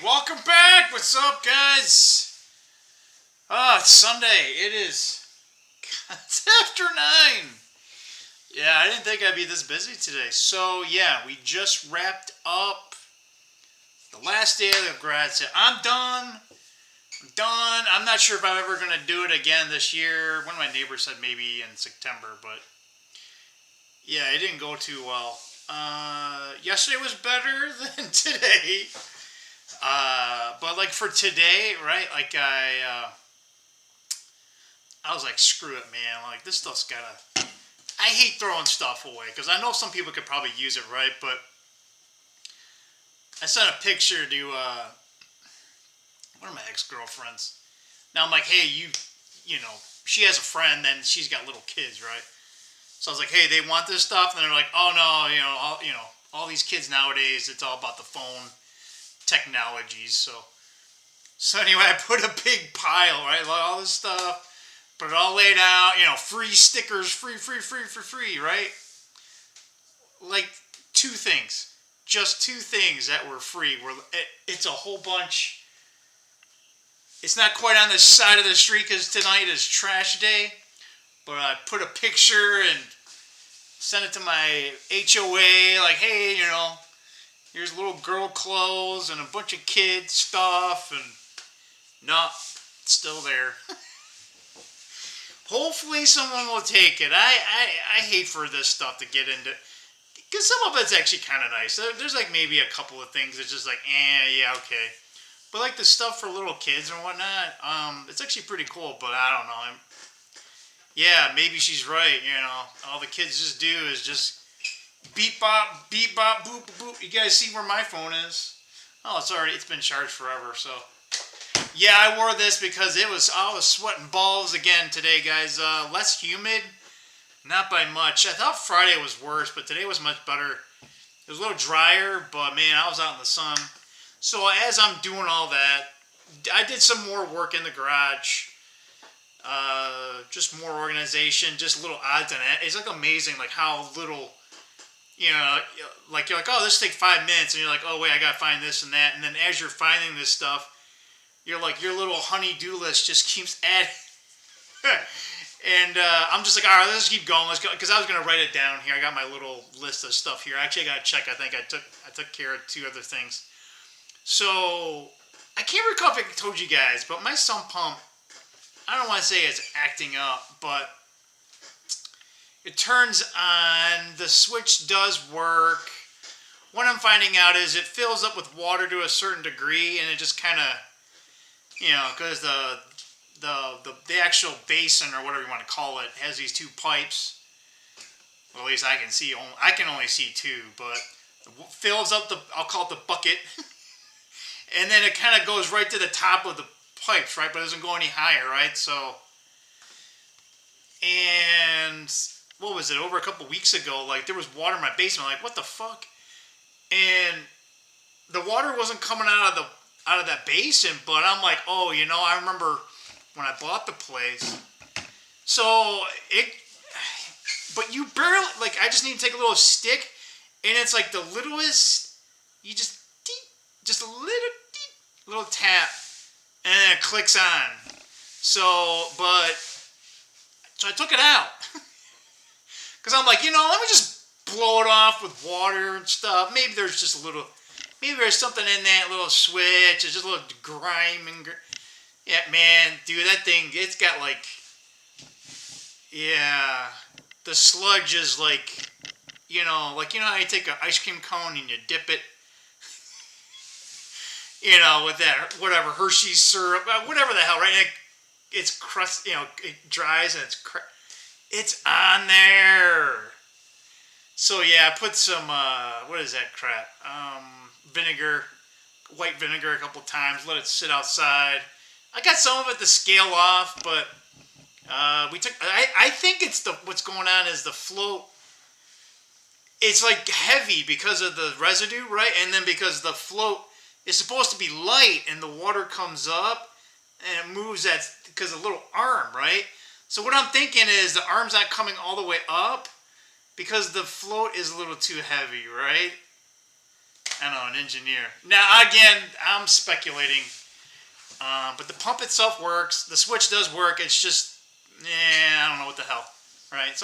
Welcome back. What's up, guys? It's Sunday. It is. It's after 9. Yeah, I didn't think I'd be this busy today. So, yeah, we just wrapped up the last day of the grad set. I'm done. I'm done. I'm not sure if I'm ever going to do it again this year. One of my neighbors said maybe in September, but yeah, it didn't go too well. Yesterday was better than today. But like for today, right? Like I was like, screw it, man. Like this stuff's gotta. I hate throwing stuff away because I know some people could probably use it, right? But I sent a picture to one of my ex-girlfriends. Now I'm like, hey, you know, she has a friend and she's got little kids, right? So I was like, hey, they want this stuff, and they're like, oh no, all these kids nowadays, it's all about the phone technologies. So anyway, I put a big pile, right, like all this stuff, put it all laid out, free stickers, free, right? Like just two things that were free. It's a whole bunch. It's not quite on the side of the street because tonight is trash day, but I put a picture and sent it to my HOA, like, hey, here's little girl clothes and a bunch of kid stuff, and no, it's still there. Hopefully someone will take it. I hate for this stuff to get into, because some of it's actually kind of nice. There's like maybe a couple of things that's just like, yeah, okay. But like the stuff for little kids and whatnot, it's actually pretty cool, but I don't know. Yeah, maybe she's right, all the kids just do is just beep bop, boop, boop. You guys see where my phone is? Oh, it's been charged forever, so. Yeah, I wore this because I was sweating balls again today, guys. Less humid, not by much. I thought Friday was worse, but today was much better. It was a little drier, but man, I was out in the sun. So as I'm doing all that, I did some more work in the garage. Just more organization, just little odds and ends. It's like amazing, like how little, like you're like, oh, this will take 5 minutes, and you're like, oh wait, I gotta find this and that, and then as you're finding this stuff, you're like, your little honey-do list just keeps adding. And I'm just like, all right, let's keep going. Let's go, because I was gonna write it down here. I got my little list of stuff here. Actually, I gotta check. I think I took care of 2 other things. So I can't recall if I told you guys, but my sump pump, I don't want to say it's acting up, but it turns on. The switch does work. What I'm finding out is it fills up with water to a certain degree, and it just kind of, because the actual basin, or whatever you want to call it, has these 2 pipes. Well, at least I can see. I can only see 2, but it fills up I'll call it the bucket, and then it kind of goes right to the top of the pipes, right? But it doesn't go any higher, right? So, and what was it? Over a couple weeks ago, like there was water in my basement. Like, what the fuck? And the water wasn't coming out of that basin, but I'm like, oh, I remember when I bought the place. So but you barely, like, I just need to take a little stick, and it's like the littlest. You just a little tap. And then it clicks on. So I took it out. Because I'm like, let me just blow it off with water and stuff. Maybe there's something in that little switch. It's just a little grime and yeah, man, dude, that thing, it's got like, yeah, the sludge is like, how you take an ice cream cone and you dip it, with that, whatever, Hershey's syrup, whatever the hell, right? And it's crust, it dries and it's on there. So yeah, I put some, what is that crap? White vinegar a couple times, let it sit outside. I got some of it to scale off, but I think it's what's going on is the float. It's like heavy because of the residue, right? And then because the float, it's supposed to be light, and the water comes up, and it moves because of the little arm, right? So what I'm thinking is the arm's not coming all the way up because the float is a little too heavy, right? I don't know, an engineer. Now, again, I'm speculating. But the pump itself works. The switch does work. It's just, I don't know what the hell. Right?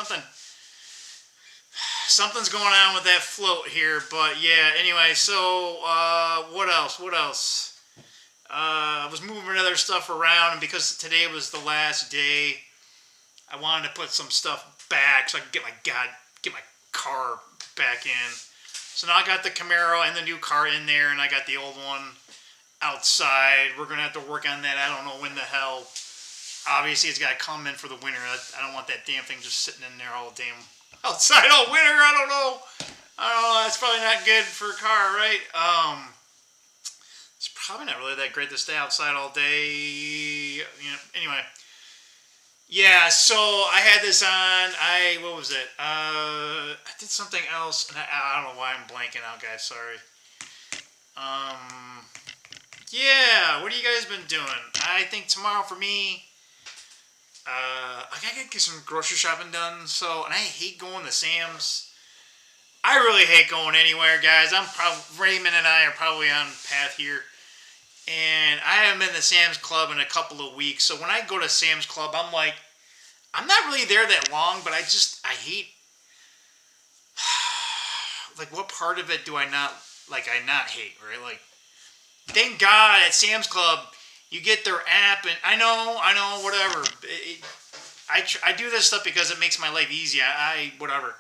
Something's going on with that float here. But yeah, anyway, so what else? I was moving other stuff around, and because today was the last day, I wanted to put some stuff back so I could get my car back in. So now I got the Camaro and the new car in there, and I got the old one outside. We're gonna have to work on that. I don't know when the hell. Obviously, it's got to come in for the winter. I don't want that damn thing just sitting in there all damn outside all winter. I don't know. That's probably not good for a car, right? It's probably not really that great to stay outside all day. Anyway. Yeah, so I had this on. What was it? I did something else, and I don't know why I'm blanking out, guys. Sorry. Yeah, what have you guys been doing? I think tomorrow for me, I gotta get some grocery shopping done. And I hate going to Sam's. I really hate going anywhere, guys. Raymond and I are probably on path here. And I haven't been to Sam's Club in a couple of weeks. So when I go to Sam's Club, I'm like, I'm not really there that long, but I hate, like, what part of it do I not hate, right? Like, thank God at Sam's Club, you get their app, and I know, whatever. I do this stuff because it makes my life easy. Whatever.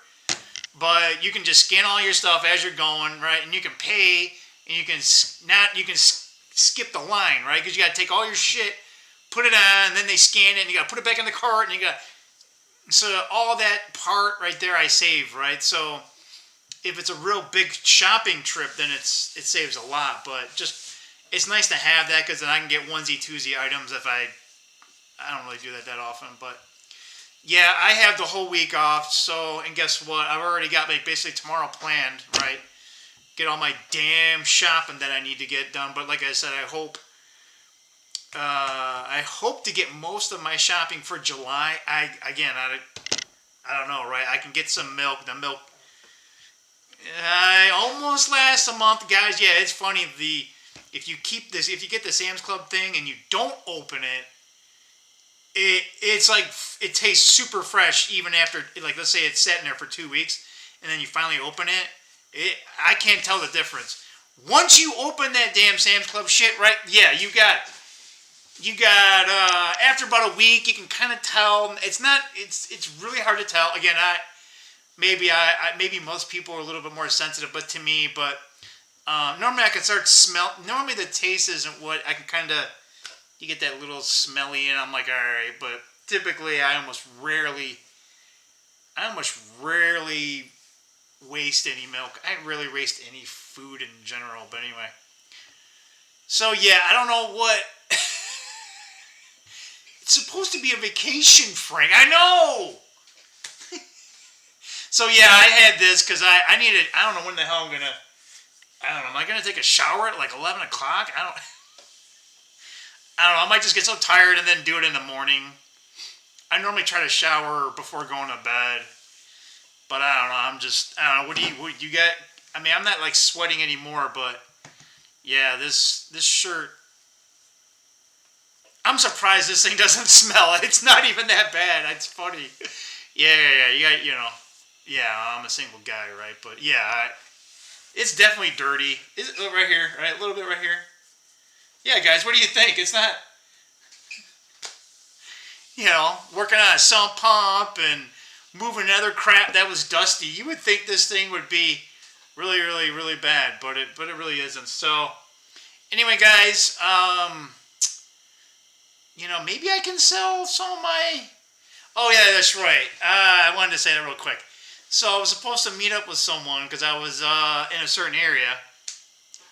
But you can just scan all your stuff as you're going, right? And you can pay, and you can skip the line, right? Because you got to take all your shit, put it on, and then they scan it, and you got to put it back in the cart, and so all that part right there I save, right? So if it's a real big shopping trip, then it saves a lot. But just, it's nice to have that, because then I can get onesie, twosie items if I don't really do that often. But yeah, I have the whole week off. So, and guess what? I've already got basically tomorrow planned, right? Get all my damn shopping that I need to get done. But like I said, I hope to get most of my shopping for July. I don't know, right? I can get some milk. The milk almost lasts a month, guys. Yeah, it's funny. If you get the Sam's Club thing and you don't open it, it's like it tastes super fresh even after, like, let's say it's sitting there for 2 weeks and then you finally open it. I can't tell the difference. Once you open that damn Sam's Club shit, right? Yeah, you got after about a week, you can kind of tell. It's really hard to tell. Again, maybe most people are a little bit more sensitive, but to me, normally I can start smell. Normally the taste isn't what I can kind of. You get that little smelly, and I'm like, all right. But typically, I almost rarely waste any milk. I rarely waste any food in general. But anyway, so yeah, I don't know what. It's supposed to be a vacation, Frank. I know. So yeah, I had this because I needed. I don't know when the hell I'm gonna. I don't know. Am I gonna take a shower at like 11 o'clock? I don't know. I might just get so tired and then do it in the morning. I normally try to shower before going to bed, but I don't know. I don't know. What do you get? I mean, I'm not like sweating anymore, but yeah, this shirt. I'm surprised this thing doesn't smell. It's not even that bad. It's funny. Yeah. You got, yeah, I'm a single guy, right? But yeah, it's definitely dirty. Is it right here? Right, a little bit right here. Yeah, guys, what do you think? It's not, working on a sump pump and moving other crap that was dusty. You would think this thing would be really, really, really bad, but it really isn't. So, anyway, guys, maybe I can sell some of my. Oh yeah, that's right. I wanted to say that real quick. So I was supposed to meet up with someone because I was in a certain area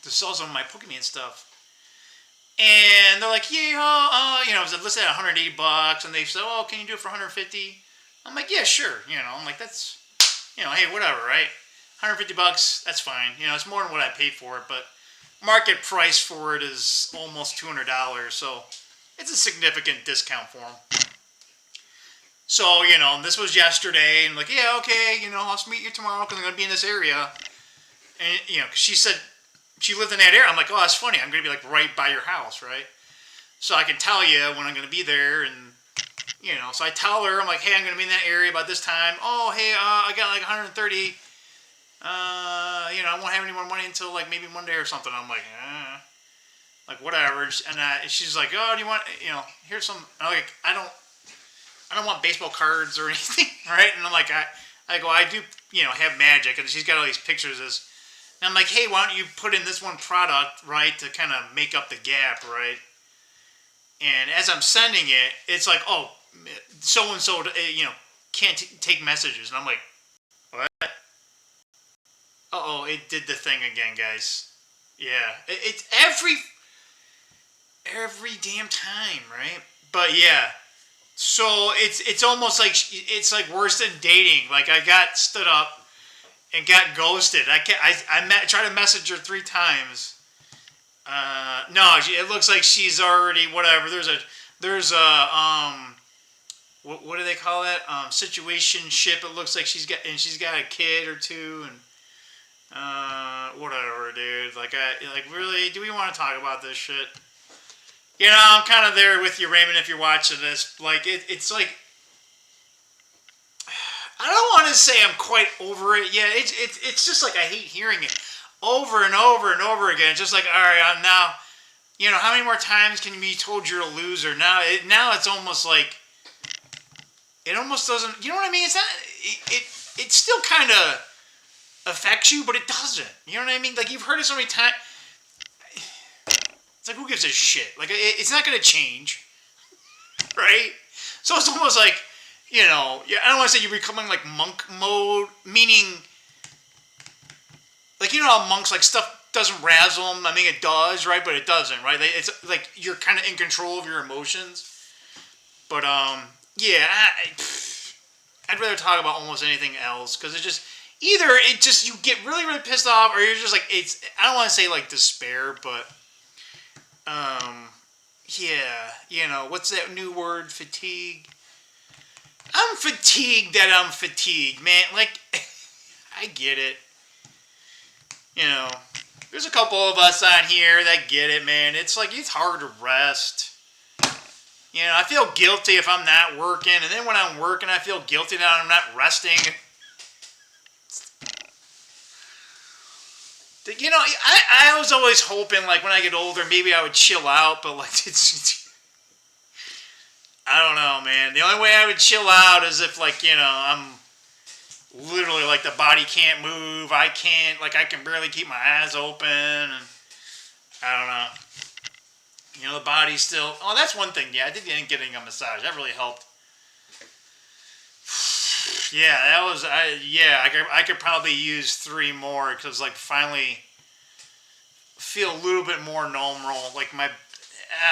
to sell some of my Pokemon stuff. And they're like, yeah, it was listed at $180, and they said, oh, can you do it for $150? I'm like, yeah, sure. I'm like, that's, hey, whatever, right? $150, that's fine. It's more than what I paid for it, but market price for it is almost $200, so it's a significant discount for them. So, this was yesterday, and like, yeah, okay, I'll meet you tomorrow because I'm going to be in this area. And, because she said, she lived in that area. I'm like, oh, that's funny. I'm gonna be like right by your house, right? So I can tell you when I'm gonna be there, and so I tell her, I'm like, hey, I'm gonna be in that area about this time. Oh, hey, I got like 130. I won't have any more money until like maybe Monday or something. I'm like whatever. And she's like, oh, do you want, here's some. I'm like, I don't want baseball cards or anything, right? And I'm like, I do, have magic, and she's got all these pictures. And I'm like, hey, why don't you put in this one product, right, to kind of make up the gap, right? And as I'm sending it, it's like, oh, so and so, can't take messages, and I'm like, what? Uh-oh, it did the thing again, guys. Yeah, it's every damn time, right? But yeah, so it's almost like it's like worse than dating. Like I got stood up and got ghosted. I tried to message her 3 times. No, it looks like she's already whatever. There's a what do they call it? Situationship. It looks like she's got a kid or two, and whatever, dude. Like really, do we want to talk about this shit? I'm kind of there with you, Raymond. If you're watching this, like it's like I don't want to say I'm quite over it yet. It's just like I hate hearing it over and over and over again. It's just like, all right, I'm now. How many more times can you be told you're a loser? Now it's almost like it almost doesn't. You know what I mean? It's not. It still kind of affects you, but it doesn't. You know what I mean? Like you've heard it so many times. It's like who gives a shit? Like it's not gonna change, right? So it's almost like I don't want to say you're becoming like monk mode, meaning like how monks like stuff doesn't razzle them. I mean it does, right? But it doesn't, right? It's like you're kind of in control of your emotions. But yeah, I'd rather talk about almost anything else because it just either you get really really pissed off or you're just like I don't want to say like despair, but yeah, what's that new word? Fatigue. I'm fatigued that I'm fatigued, man. Like I get it. There's a couple of us on here that get it, man. It's like it's hard to rest. I feel guilty if I'm not working, and then when I'm working, I feel guilty that I'm not resting. I was always hoping, like, when I get older, maybe I would chill out, but, like, I don't know, man. The only way I would chill out is if, like, I'm literally, like, the body can't move. I can barely keep my eyes open, and I don't know. The body's still... Oh, that's one thing. Yeah, I did end getting a massage. That really helped. Yeah, that was... I could probably use 3 more because, like, finally feel a little bit more normal. Like, I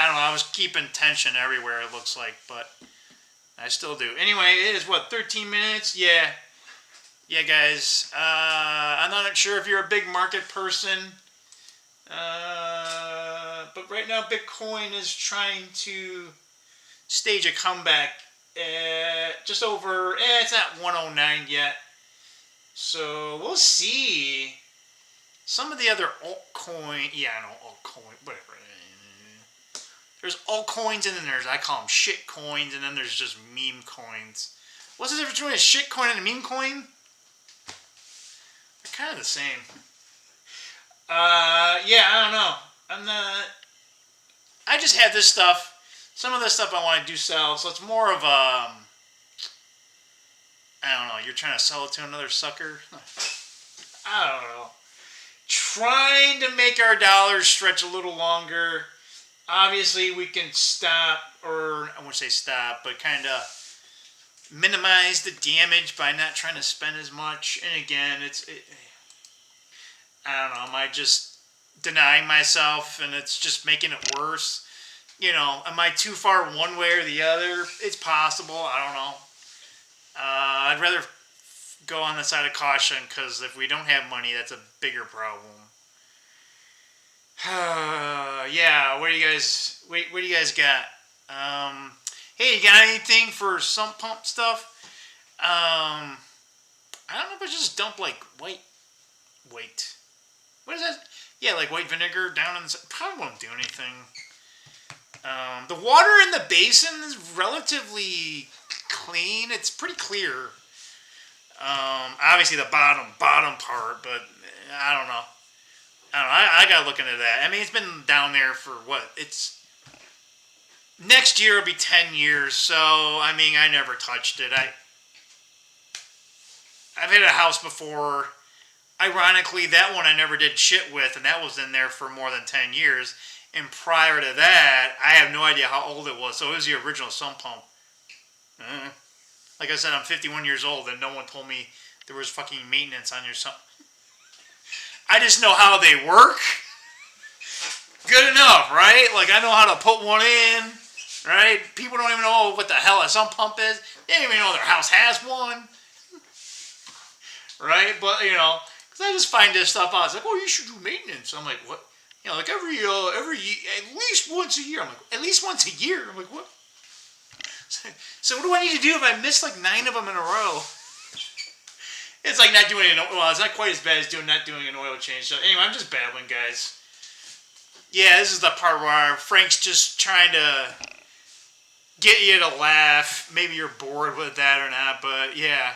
don't know, I was keeping tension everywhere, it looks like, but I still do. Anyway, it is, 13 minutes? Yeah. Yeah, guys. I'm not sure if you're a big market person. But right now, Bitcoin is trying to stage a comeback. Just over, it's not 109 yet. So we'll see. Some of the other altcoin, whatever. There's altcoins and then I call them shit coins, and then there's just meme coins. What's the difference between a shit coin and a meme coin? They're kind of the same. I don't know. I just have this stuff. Some of this stuff I want to do sell, so it's more of I don't know, you're trying to sell it to another sucker? I don't know. Trying to make our dollars stretch a little longer. Obviously, we can stop, or I won't say stop, but kind of minimize the damage by not trying to spend as much. And again, I don't know, am I just denying myself and it's just making it worse? Am I too far one way or the other? It's possible. I don't know. I'd rather go on the side of caution because if we don't have money, that's a bigger problem. Yeah, what do you guys got? Hey, you got anything for sump pump stuff? I don't know if I just dump like weight. What is that? Yeah, like white vinegar down in the... Probably won't do anything. The water in the basin is relatively clean. It's pretty clear. Obviously the bottom part, but I don't know. I gotta look into that. I mean, it's been down there for what? Next year will be 10 years, so I mean, I never touched it. I've had a house before. Ironically, that one I never did shit with, and that was in there for more than 10 years. And prior to that, I have no idea how old it was. So it was the original sump pump. Like I said, I'm 51 years old, and no one told me there was fucking maintenance on your sump. I just know how they work. Good enough, right? Like, I know how to put one in, right? People don't even know what the hell a sump pump is. They don't even know their house has one. Right? But, you know, because I just find this stuff out. It's like, oh, you should do maintenance. I'm like, what? You know, like every year, at least once a year. I'm like, at least once a year? I'm like, what? So what do I need to do if I miss like 9 of them in a row? It's like not doing it's not quite as bad as not doing an oil change. So anyway, I'm just babbling, guys. Yeah, this is the part where Frank's just trying to get you to laugh. Maybe you're bored with that or not, but yeah.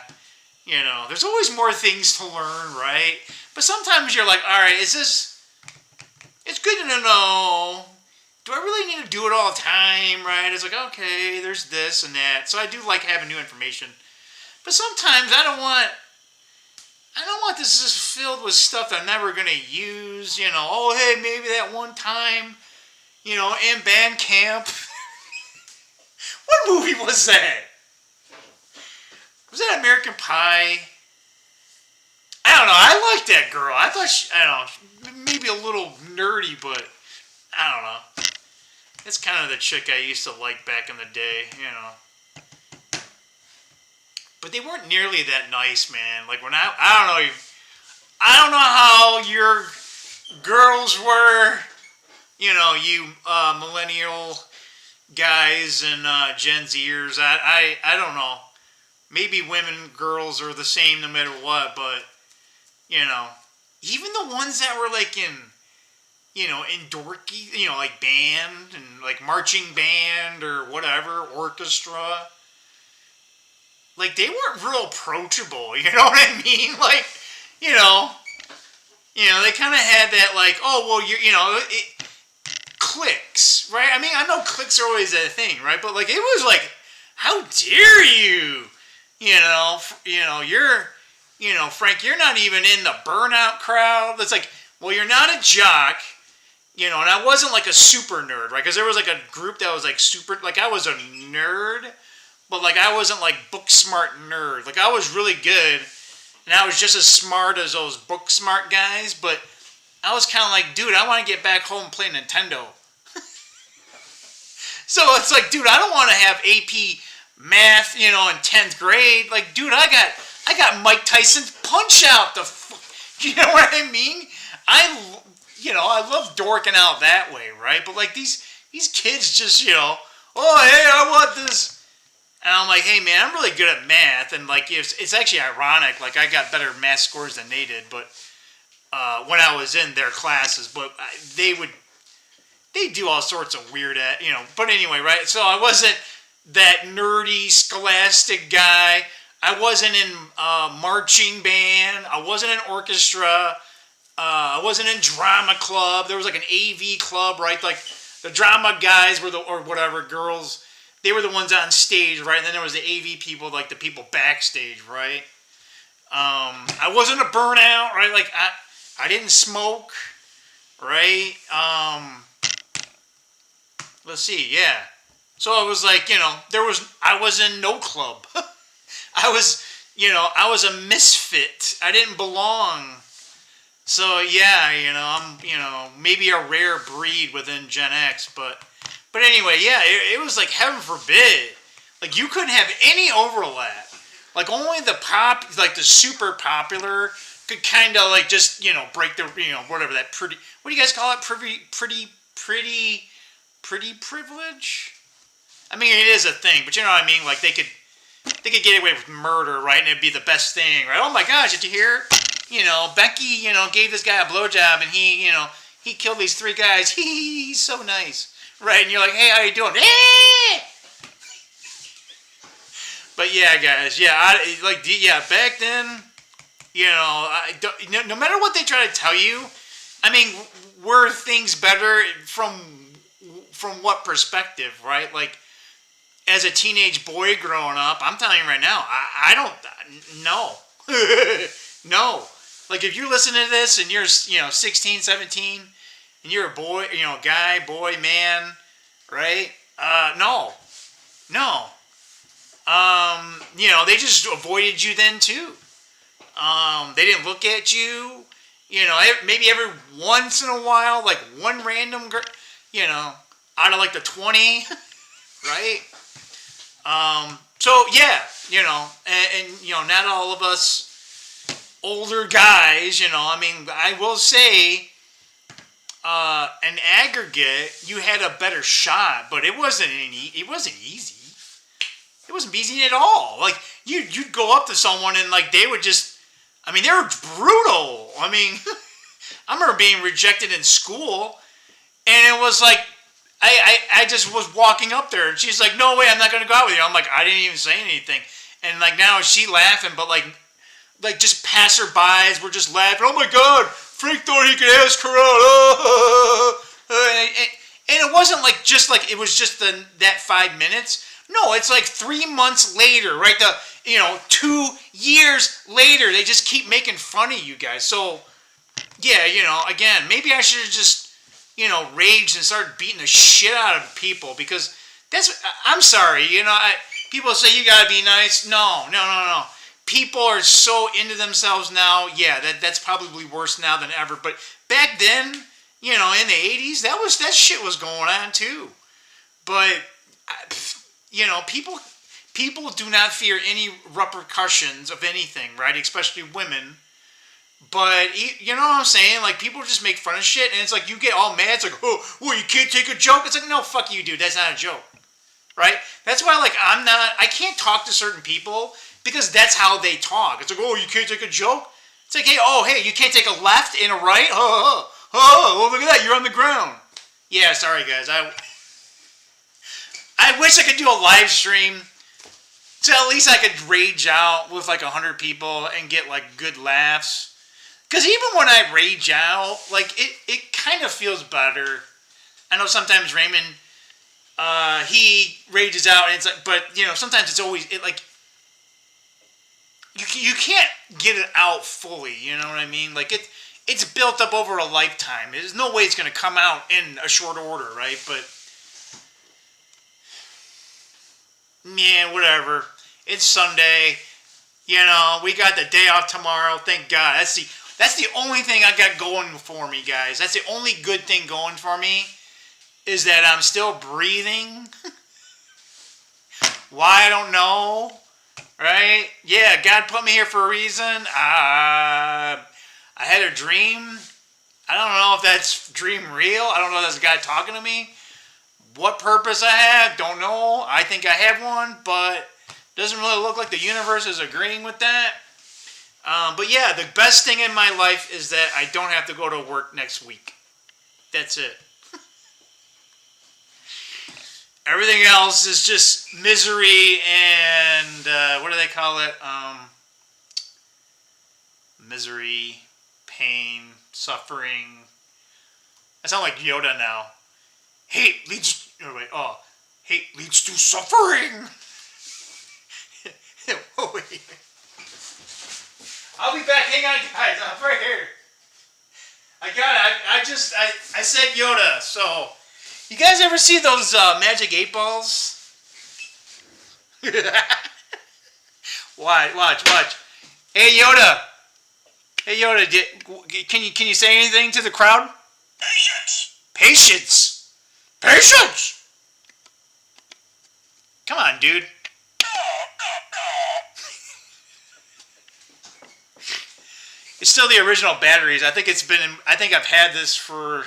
You know, there's always more things to learn, right? But sometimes you're like, all right, it's good to know. Do I really need to do it all the time, right? It's like, okay, there's this and that. So I do like having new information. But sometimes I don't want this just filled with stuff I'm never going to use. You know, oh, hey, maybe that one time, you know, in band camp. What movie was that? Was that American Pie? I don't know. I liked that girl. I thought I don't know, maybe a little nerdy, but I don't know. It's kind of the chick I used to like back in the day, you know. But they weren't nearly that nice, man. Like when I don't know how your girls were, you know, you millennial guys and Gen Zers. I don't know. Maybe women, girls are the same no matter what, but, you know, even the ones that were like in, you know, in dorky, you know, like band and like marching band or whatever, orchestra, like they weren't real approachable, you know what I mean? Like, you know, they kind of had that like, oh, well, cliques, right? I mean, I know cliques are always a thing, right? But like, it was like, how dare you? Frank, you're not even in the burnout crowd. It's like, well, you're not a jock, you know, and I wasn't like a super nerd, right? Because there was like a group that was like super, like I was a nerd, but like I wasn't like book smart nerd. Like I was really good, and I was just as smart as those book smart guys, but I was kind of like, dude, I want to get back home and play Nintendo. So it's like, dude, I don't want to have AP math, you know, in 10th grade. Like, dude, I got Mike Tyson's Punch Out. You know what I mean? I love dorking out that way, right? But like these kids just, you know, oh, hey, I want this. And I'm like, hey, man, I'm really good at math. And like, it's actually ironic. Like, I got better math scores than they did, but when I was in their classes, but they do all sorts of weird, you know. But anyway, right? So I wasn't that nerdy, scholastic guy. I wasn't in marching band. I wasn't in orchestra. I wasn't in drama club. There was like an AV club, right? Like the drama guys were or whatever, girls, they were the ones on stage, right? And then there was the AV people, like the people backstage, right? I wasn't a burnout, right? Like I didn't smoke, right? Let's see, yeah. So I was like, you know, I was in no club. I was a misfit. I didn't belong. So yeah, you know, I'm, you know, maybe a rare breed within Gen X, but anyway, yeah, it was like heaven forbid. Like you couldn't have any overlap. Like only the the super popular could kind of like just, you know, break the, you know, whatever that what do you guys call it? Pretty privilege? I mean, it is a thing, but you know what I mean? Like they could get away with murder, right? And it'd be the best thing, right? Oh my gosh, did you hear? Becky, gave this guy a blowjob and he killed these 3 guys. He's so nice. Right? And you're like, hey, how you doing? But yeah, guys, back then, no matter what they try to tell you, I mean, were things better from what perspective, right? Like, as a teenage boy growing up, I'm telling you right now, I don't, no. No. Like, if you're listening to this and you're, 16, 17, and you're a boy, guy, boy, man, right? No. No. They just avoided you then, too. They didn't look at you. Maybe every once in a while, like one random girl, out of like the 20, right? So yeah, and not all of us older guys, I will say, an aggregate, you had a better shot, but it wasn't easy. It wasn't easy at all. Like, you'd go up to someone and like they would just, they were brutal. I remember being rejected in school, and it was like, I just was walking up there, and she's like, no way, I'm not going to go out with you. I'm like, I didn't even say anything. And like now she laughing, but like just passerbys were just laughing. Oh my God, Frank thought he could ask her out. And it wasn't like it was just that 5 minutes. No, it's like 3 months later, right? 2 years later, they just keep making fun of you guys. So, yeah, again, maybe I should have just, raged and started beating the shit out of people, because I'm sorry, people say you gotta be nice. No. People are so into themselves now. Yeah, that's probably worse now than ever. But back then, in the 80s, that shit was going on too. But, people do not fear any repercussions of anything, right? Especially women. But, you know what I'm saying? Like, people just make fun of shit, and it's like, you get all mad. It's like, oh, you can't take a joke? It's like, no, fuck you, dude. That's not a joke. Right? That's why, like, I can't talk to certain people, because that's how they talk. It's like, oh, you can't take a joke? It's like, hey, you can't take a left and a right? Oh, look at that. You're on the ground. Yeah, sorry, guys. I wish I could do a live stream, so at least I could rage out with like 100 people and get like good laughs. Because even when I rage out, like it kind of feels better. I know sometimes Raymond, he rages out, and it's like, but sometimes it's always like you can't get it out fully. You know what I mean? Like it's built up over a lifetime. There's no way it's going to come out in a short order, right? But yeah, whatever. It's Sunday. We got the day off tomorrow. Thank God. That's the only thing I got going for me, guys. That's the only good thing going for me, is that I'm still breathing. Why, I don't know. Right? Yeah, God put me here for a reason. I had a dream. I don't know if that's dream real. I don't know if that's a guy talking to me. What purpose I have, don't know. I think I have one, but doesn't really look like the universe is agreeing with that. But yeah, the best thing in my life is that I don't have to go to work next week. That's it. Everything else is just misery and, what do they call it? Misery, pain, suffering. I sound like Yoda now. Hate leads to suffering. Oh, wait. I'll be back. Hang on, guys. I'm right here. I got it. I said Yoda. So, you guys ever see those magic 8 balls? Watch. Hey, Yoda. Can you say anything to the crowd? Patience. Come on, dude. It's still the original batteries. I think I've had this for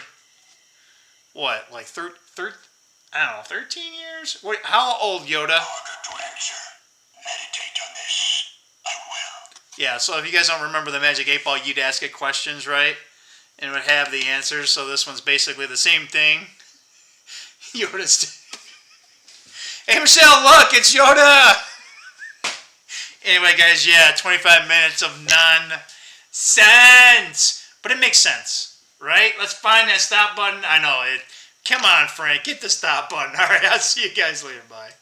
what, like 13 years? How old, Yoda? Harder to answer. Meditate on this. I will. Yeah, so if you guys don't remember the Magic 8 Ball, you'd ask it questions, right? And it would have the answers. So this one's basically the same thing. Yoda's. Hey, Michelle, look, it's Yoda! Anyway, guys, yeah, 25 minutes of nonsense. But it makes sense, right? Let's find that stop button. I know it. Come on, Frank, get the stop button. All right, I'll see you guys later. Bye.